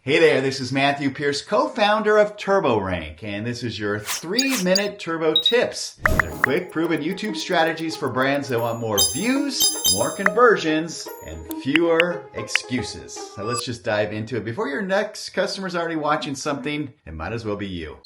Hey there, this is Matthew Pierce, co-founder of TurboRank, and this is your 3-minute Turbo Tips. They're quick, proven YouTube strategies for brands that want more views, more conversions, and fewer excuses. So let's just dive into it. Before your next customer's already watching something, it might as well be you.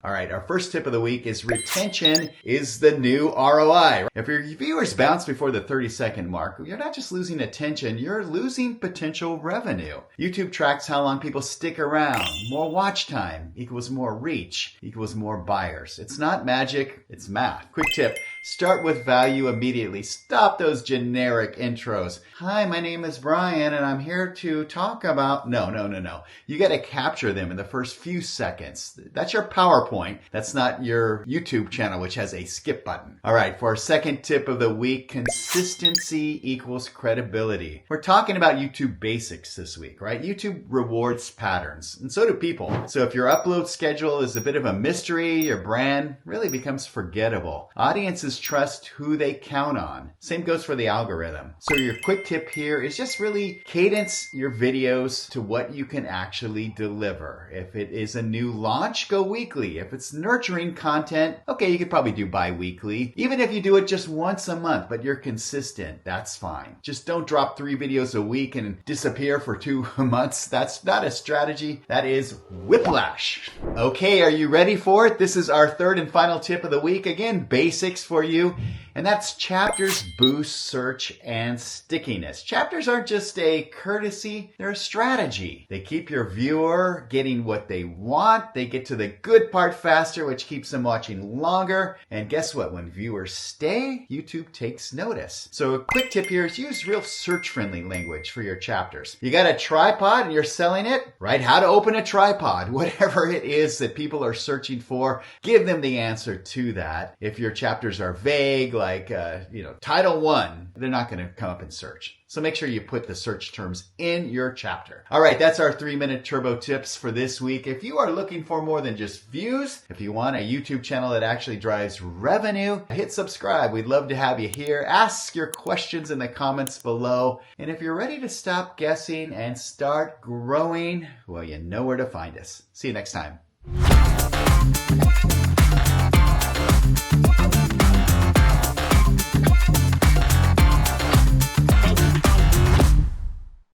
All right, our first tip of the week is retention is the new ROI. If your viewers bounce before the 30-second mark, you're not just losing attention, you're losing potential revenue. YouTube tracks how long people stick around. More watch time equals more reach, equals more buyers. It's not magic, it's math. Quick tip, start with value immediately. Stop those generic intros. Hi, my name is Brian and I'm here to talk about... No. You got to capture them in the first few seconds. That's your PowerPoint. That's not your YouTube channel, which has a skip button. All right, for our second tip of the week, consistency equals credibility. We're talking about YouTube basics this week, right? YouTube rewards patterns, and so do people. So if your upload schedule is a bit of a mystery, your brand really becomes forgettable. Audiences trust who they count on. Same goes for the algorithm. So your quick tip here is just really cadence your videos to what you can actually deliver. If it is a new launch, go weekly. If it's nurturing content, okay, you could probably do bi-weekly. Even if you do it just once a month, but you're consistent, that's fine. Just don't drop 3 videos a week and disappear for 2 months. That's not a strategy. That is whiplash. Okay, are you ready for it? This is our third and final tip of the week. Again, basics for you. And that's chapters boost search and stickiness. Chapters aren't just a courtesy, they're a strategy. They keep your viewer getting what they want. They get to the good part faster, which keeps them watching longer. And guess what? When viewers stay, YouTube takes notice. So a quick tip here is use real search-friendly language for your chapters. You got a tripod and you're selling it, right? How to open a tripod. Whatever it is that people are searching for, give them the answer to that. If your chapters are vague, like, Title 1, they're not going to come up in search. So make sure you put the search terms in your chapter. All right, that's our 3-minute Turbo Tips for this week. If you are looking for more than just views, if you want a YouTube channel that actually drives revenue, hit subscribe. We'd love to have you here. Ask your questions in the comments below. And if you're ready to stop guessing and start growing, well, you know where to find us. See you next time.